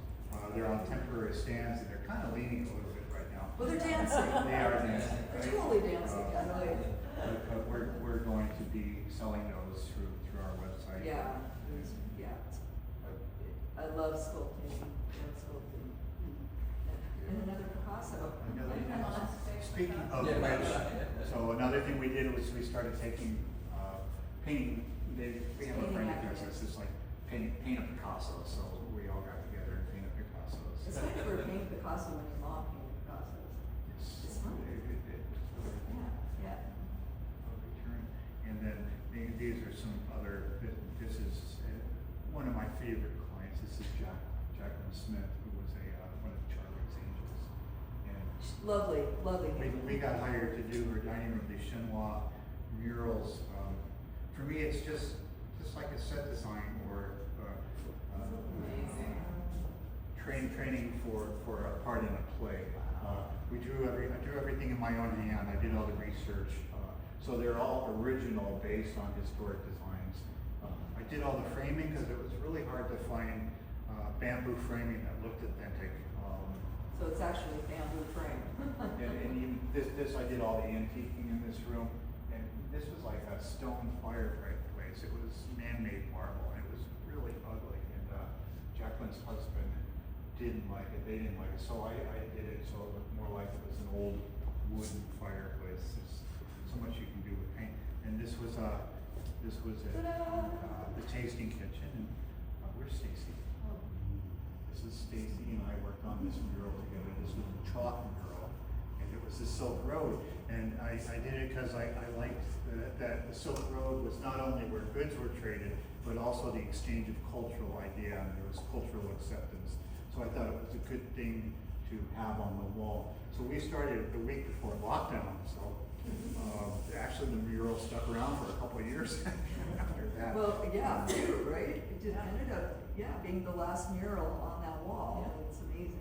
They're on temporary stands, and they're kind of leaning a little bit right now. Well, they're dancing. They are dancing. They're right? totally dancing. I really. But we're going to be selling those through our website. Yeah. I love sculpting. And another Picasso. Speaking of which, so another thing we did was we started taking painting. We have a friend that does this. It's like paint a Picasso. So we all got together and painted Picassos. It's like you were painting Picasso when your mom painted Picassos. It's fun. Yeah. And then these are some other. This is one of my favorite clients. This is Jacqueline Smith, who was one of Charlie's angels. And Lovely. we got hired to do her dining room de chinois murals. For me, it's just like a set design or training for a part in a play. I drew everything in my own hand. I did all the research. So they're all original, based on historic designs. I did all the framing because it was really hard to find bamboo framing that looked authentic. So it's actually bamboo frame. And even this, I did all the antiquing in this room, and this was like a stone fireplace. It was man-made marble, and it was really ugly. And Jacqueline's husband didn't like it. They didn't like it, so I did it so it looked more like it was an old wooden fireplace. There's so much you can do with paint. And this was at the tasting kitchen. And where's Stacy? This is Stacy and I worked on this mural together. This was a chalk mural, and it was the Silk Road. And I did it because I liked that the Silk Road was not only where goods were traded, but also the exchange of cultural idea, and there was cultural acceptance. So I thought it was a good thing to have on the wall. So we started the week before lockdown, so stuck around for a couple of years after that. Well, yeah, too, right? It just ended up, being the last mural on that wall. It's amazing.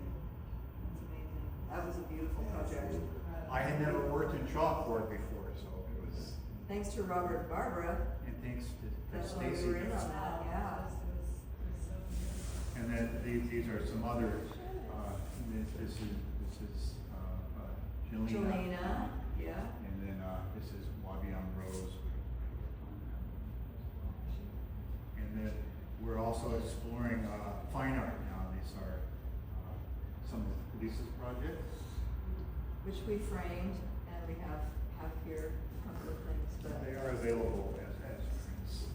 It's amazing. That was a beautiful project. I had never worked in chalkboard before, so it was, Thanks to Robert and Barbara, and thanks to that's why we Stacy. were in on that, yeah. And then these are some others. This is Jelena. Yeah. And then this is Wabian Rose. And then we're also exploring fine art now. These are some of Lisa's projects. Which we framed, and we have here a couple of things, but. They are available as prints.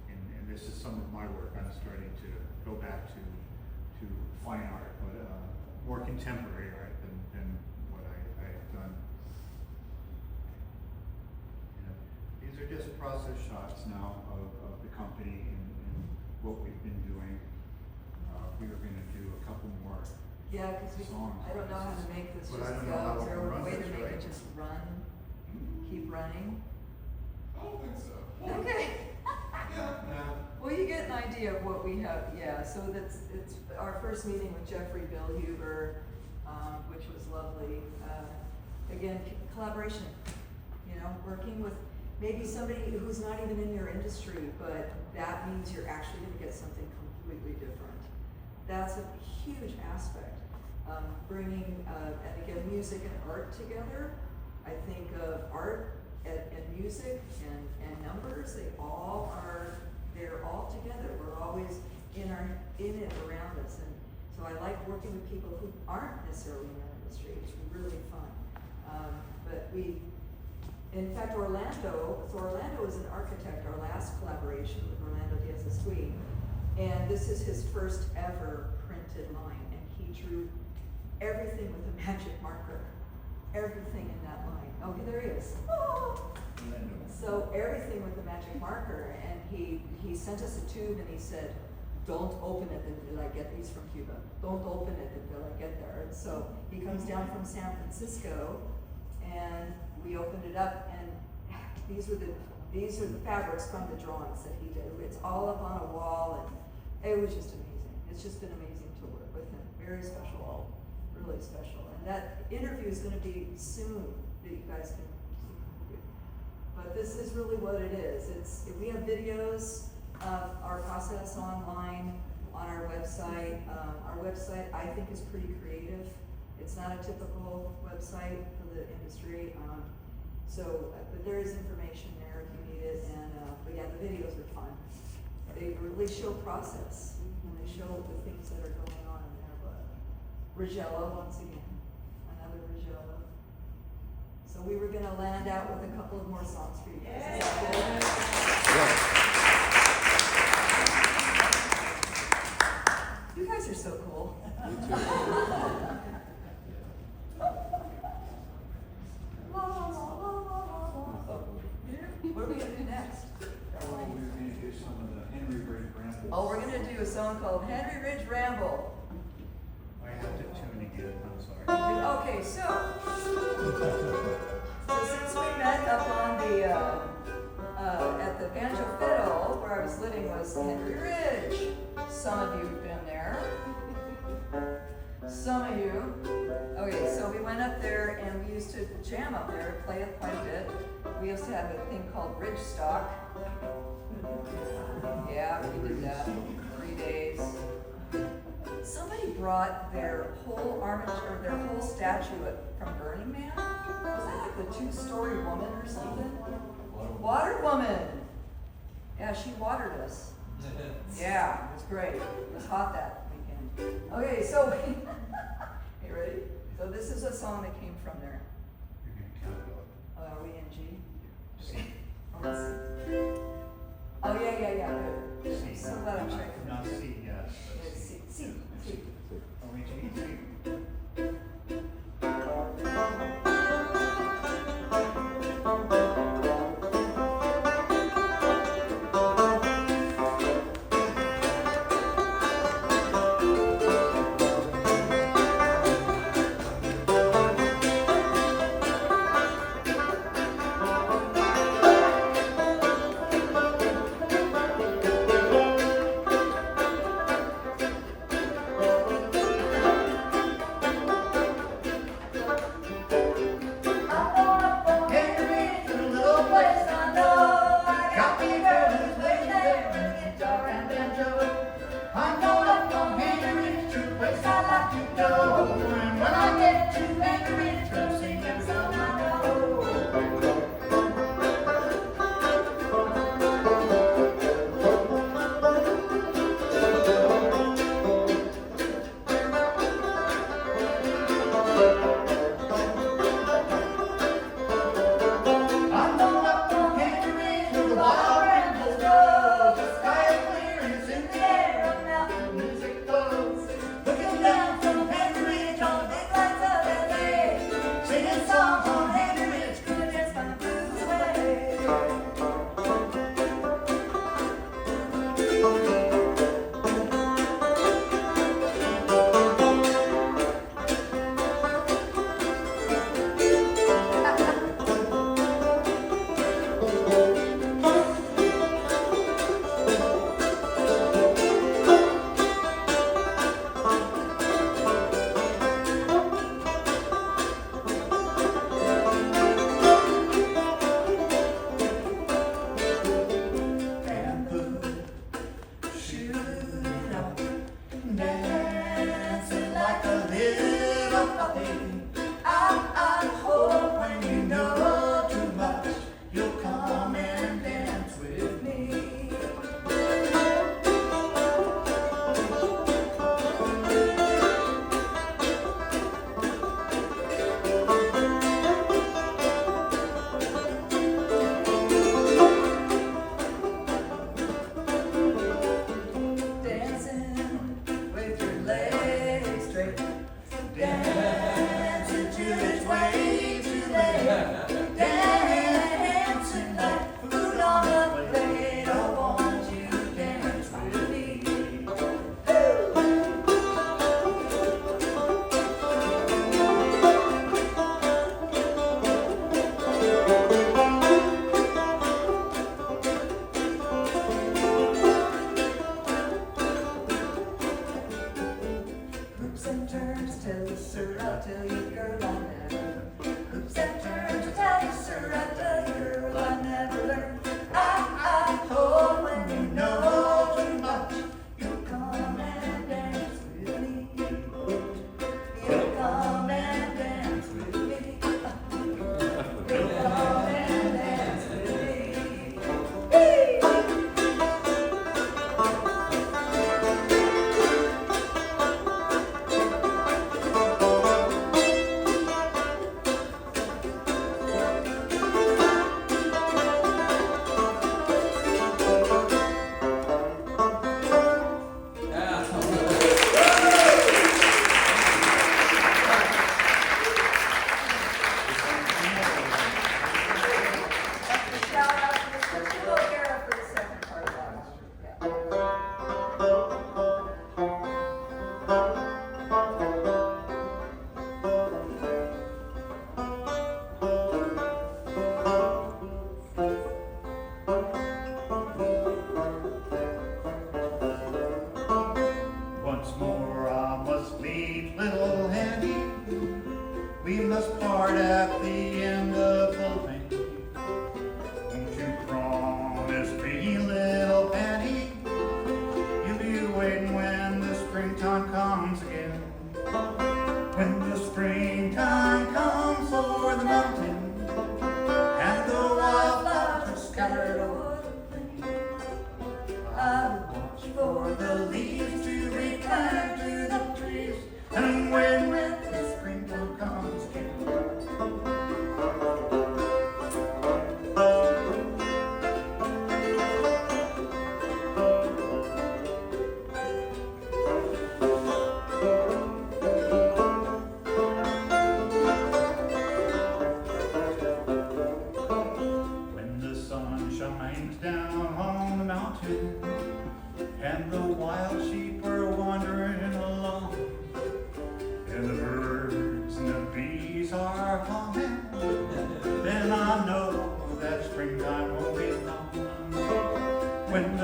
And this is some of my work. I'm starting to go back to fine art, but more contemporary art than what I have done. And these are just process shots now of the company and what we've been doing. We were going to do a couple more. Yeah, because songs. I don't know how to make this But just I don't go. know how Is to there a run way to this, make right? it just run? Keep running? I don't think so. Okay. Yeah. Well, you get an idea of what we have, so it's our first meeting with Jeffrey Billhuber, which was lovely. Again, collaboration, working with maybe somebody who's not even in your industry, but that means you're actually gonna get something completely different. That's a huge aspect. Bringing, and again, music and art together. I think of art and music and numbers, they're all together. We're always in it around us. And so I like working with people who aren't necessarily in our industry. It's really fun. But in fact, Orlando is an architect, our last collaboration with Orlando Diaz-Esqui. And this is his first ever printed line. And he drew everything with a magic marker. Everything in that line. Oh, there he is. Oh. So everything with the magic marker, and he sent us a tube and he said, don't open it until I get these from Cuba. Don't open it until I get there. And so he comes down from San Francisco and we opened it up, and these are the fabrics from the drawings that he did. It's all up on a wall, and it was just amazing. It's just been amazing to work with him. Very special, really special. And that interview is going to be soon that you guys can. But this is really what it is. We have videos of our process online on our website. Our website, I think, is pretty creative. It's not a typical website for the industry. But there is information there if you need it. And but yeah, the videos are fun. They really show process, and they show the things that are going on in there. But Rigello, once again, another Rigello. So we were going to land out with a couple of more songs for you guys. Is that good? You guys are so cool. You too. What are we going to do next? We're going to do some of the Henry Ridge Ramble. Oh, we're going to do a song called Henry Ridge Ramble. I have to tune again, I'm sorry. Okay, so since we met up on the at the Banjo Fiddle, where I was living was Henry Ridge. Some of you have been there. Some of you. Okay, so we went up there and we used to jam up there, play it quite a bit. We used to have a thing called Ridge Stock. Yeah, we did that. 3 days. Somebody brought their whole armature, their whole statue from Burning Man. Was that like the 2-story woman or something? Water woman. Yeah, she watered us. Yeah, it was great. It was hot that weekend. Okay, so you ready? So this is a song that came from there. You're going to count it up. Are we in G? C. Oh, let's see. Oh yeah, good. C. So glad I'm checking. Not C, yes. but It's C. C. C. Are we G?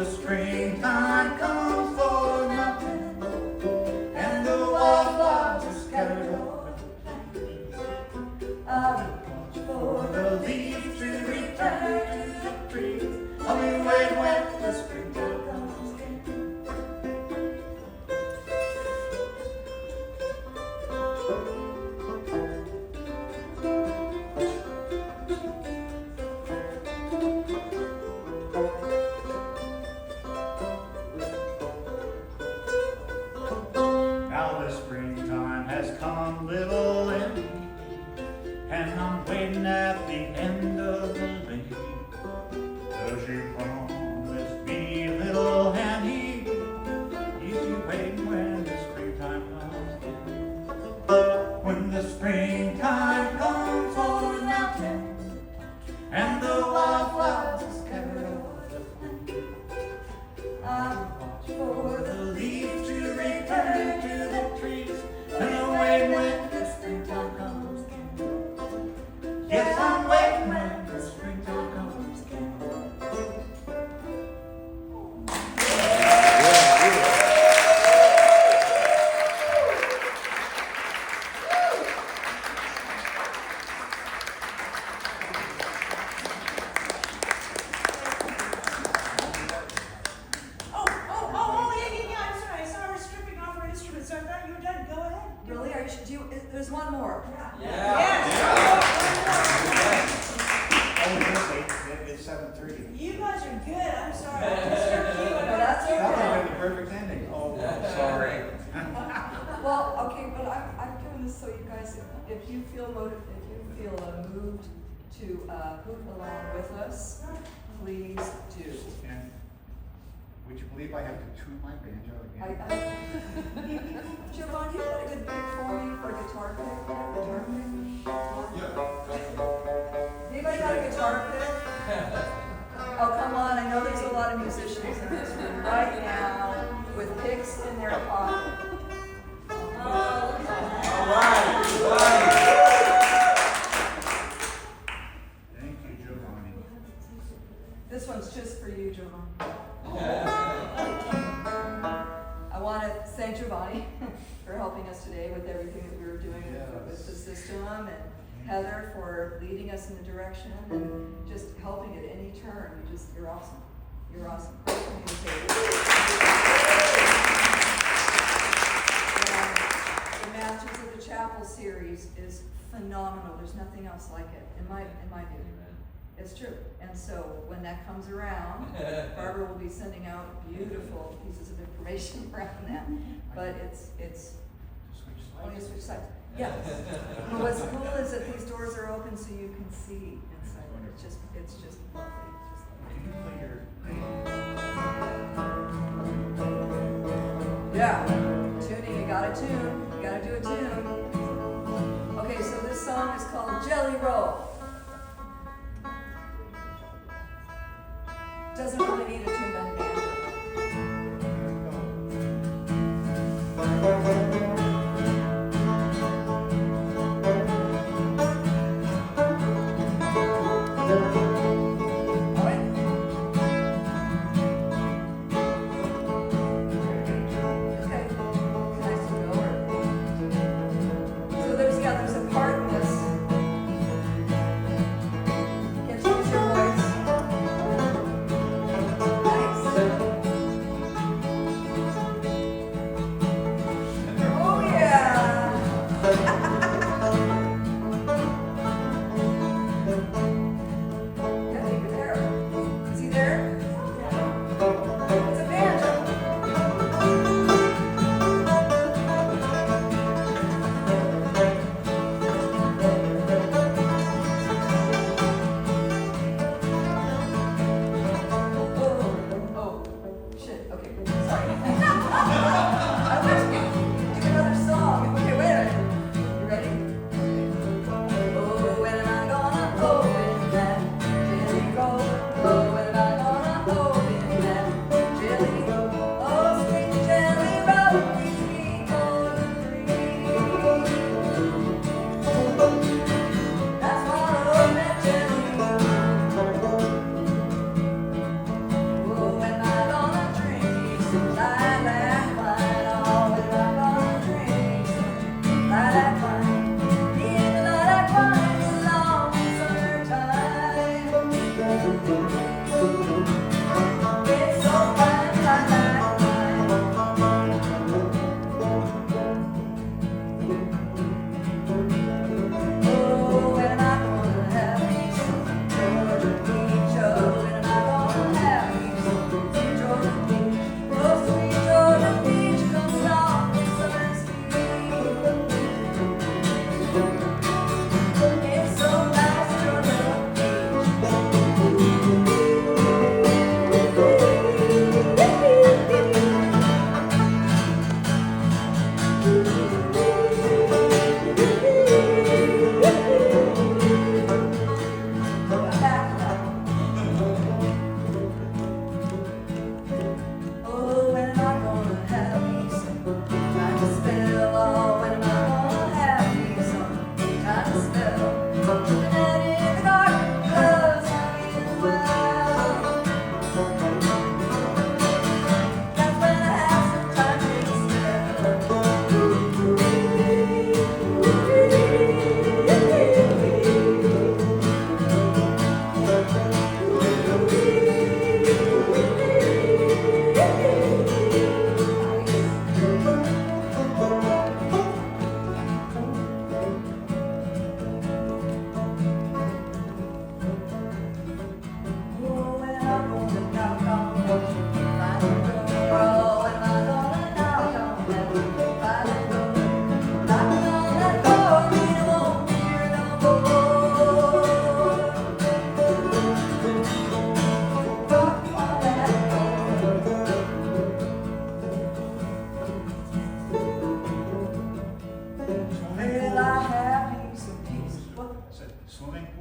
springtime comes for nothing, and the wildflowers are scattered over the plain. I watch for the leaves to return to the trees. I'll be waiting when the springtime comes again. Now the springtime has come, little Annie, and I'm waiting at the end of the lane. Does you promise me, little Annie, you'll be waiting when the springtime comes again? When the springtime comes over the mountain, and the wildflowers are scattered over the plain, I watch for the leaves to return to the trees, and I'm waiting when the springtime comes again. Yes, I'm waiting when the springtime comes again. Yeah, I'm sorry. I saw her stripping off her instruments, so I thought you were done. Go ahead. Really? Are you, there's one more. Yes. Oh, it's 7:30. You guys are good. I'm sorry. I disturbed you. Well, that's That would okay. have been the perfect ending. Oh, sorry. Well, okay, but I'm doing this so you guys, if you feel moved to hoot along with us, please do. And would you believe I have to tune my banjo again? Giovanni, you got a good pick for me for a guitar pick? Guitar pick? Yeah. Anybody got a guitar pick? Oh, come on, I know there's a lot of musicians in this room right now with picks in their pocket. Thank you, Giovanni. This one's just for you, Giovanni. I want to thank Giovanni for helping us today with everything that we were doing with the system, and Heather for leading us in the direction and just helping at any turn. You're awesome. You're awesome. Great communicator. And the Masters of the Chapel series is phenomenal. There's nothing else like it, in my view. It's true. And so when that comes around, Barbara will be sending out beautiful pieces of information around that. But it's Switch oh, you slides. switch sides. Yeah. But what's cool is that these doors are open so you can see inside. It's just lovely. Can you play your Yeah. Tuning, you gotta tune. You gotta do a tune. Okay, so this song is called Jelly Roll. Doesn't really need a tune on banjo. There's a part in this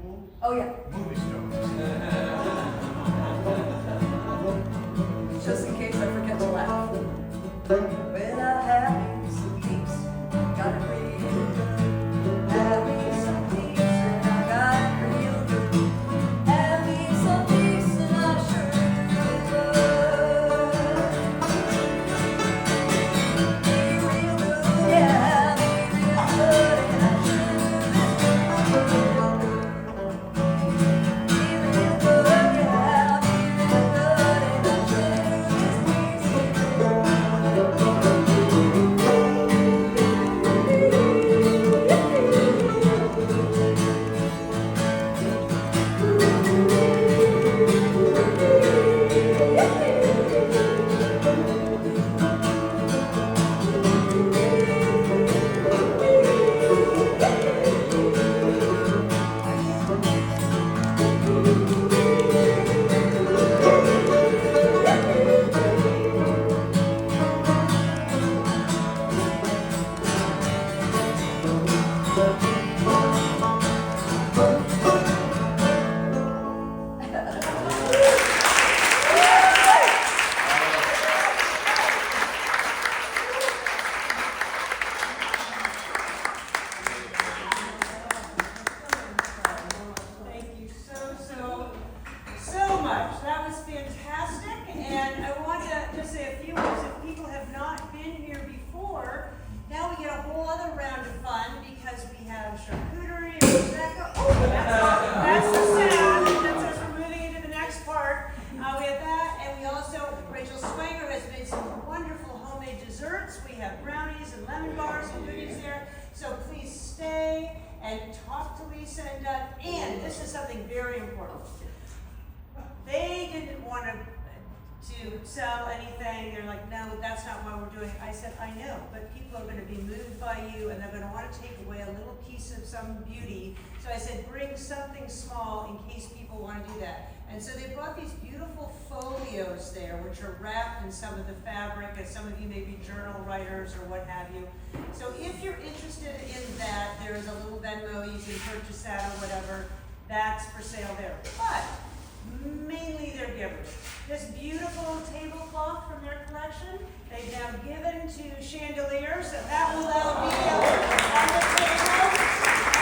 visuals? Oh, yeah. Movie stones. Just in case I forget to laugh. When I have some peace, got it real good. Have me some peace and I got it real good. Have me some peace and I sure do. Be real good, yeah, be real good and I sure do. Be real good, yeah, be real good and I sure Thank you so much. That was fantastic. And I want to just say a few words. If people have not been here before, now we get a whole other round of fun because we have charcuterie and prosecco. Oh, that's the sound. That says we're moving into the next part. We have that, and we also, Rachel Swanger has made some wonderful homemade desserts. We have brownies and lemon bars and goodies there. So please stay and talk to Lisa and Doug. And this is something very important. They didn't want to sell anything. They're like, no, that's not why we're doing it. I said, I know, but people are going to be moved by you and they're going to want to take away a little piece of some beauty. So I said, bring something small in case people want to do that. And so they brought these beautiful folios there, which are wrapped in some of the fabric, and some of you may be journal writers or what have you. So if you're interested in that, there is a little Venmo, you can purchase that or whatever. That's for sale there. But mainly they're givers. This beautiful tablecloth from their collection, they've now given to Chandelier, so that will now be on the table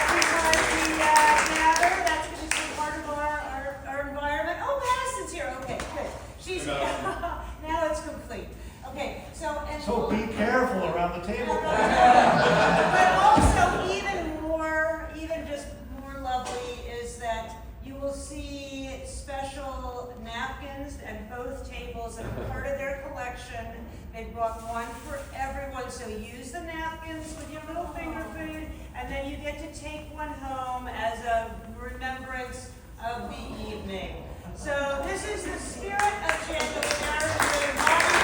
every time we gather. That's going to be part of our environment. Oh, Madison's here. Okay, good. She's now it's complete. Okay, so and So be careful around the table. but also even just more lovely is that you will see special napkins at both tables that are part of their collection. They brought one for everyone, so use the napkins with your little finger food, and then you get to take one home as a remembrance of the evening. So this is the spirit of Chandelier, the embodiment.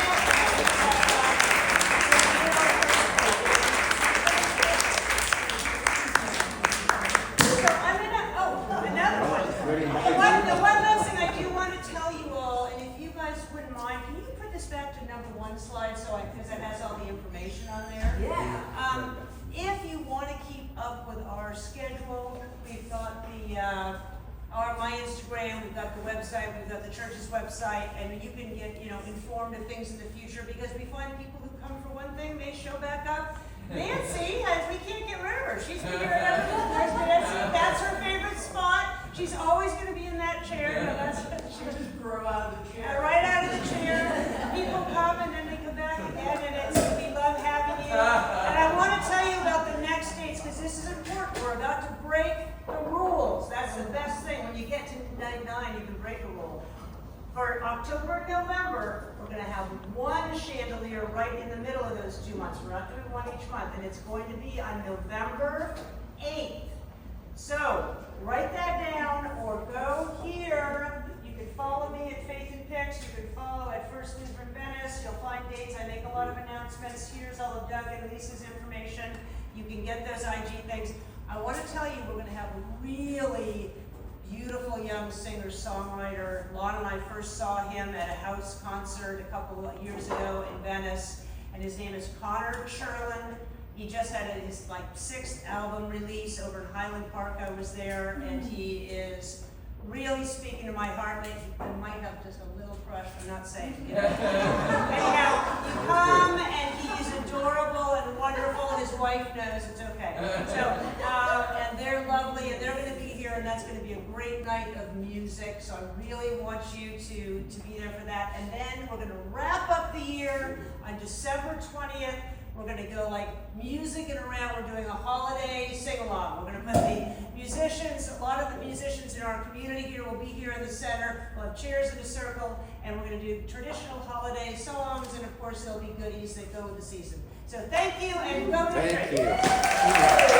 The one last thing I do want to tell you all, and if you guys wouldn't mind, can you put this back to number 1 slide because it has all the information on there? Yeah. If you want to keep up with our schedule, we've got my Instagram, we've got the website, we've got the church's website, and you can get informed of things in the future because we find people who come for one thing may show back up. Nancy, we can't get rid of her. She's been here every month. There's Nancy. That's her favorite spot. She's always going to be in that chair. No, she just grow out of the chair. Right out of the chair. People come and then they come back again, and we love having you. And I want to tell you about the next dates because this is important. We're about to break the rules. That's the best thing. When you get to 99, you can break a rule. For October and November, we're going to have one chandelier right in the middle of those 2 months. We're not doing one each month, and it's going to be on November 8th. So, write that down or go here. You can follow me at Faith and Pics. You can follow at First Lutheran Venice. You'll find dates. I make a lot of announcements. Here's all of Doug and Lisa's information. You can get those IG things. I want to tell you we're going to have a really beautiful young singer-songwriter. Lon and I first saw him at a house concert a couple of years ago in Venice, and his name is Connor Cherlin. He just had his like 6th album release over in Highland Park. I was there, and he is really speaking to my heart. I might have just a little crush. I'm not saying. Anyhow, you come and he is adorable and wonderful. His wife knows it's okay. So, and they're lovely, and they're going to be here, and that's going to be a great night of music. So I really want you to be there for that. And then we're going to wrap up the year on December 20th. We're going to go like music and around. We're doing a holiday sing-along. We're going to put the musicians, a lot of the musicians in our community here will be here in the center. We'll have chairs in a circle, and we're going to do traditional holiday songs, and of course there'll be goodies that go with the season. So thank you, and go to Thank you.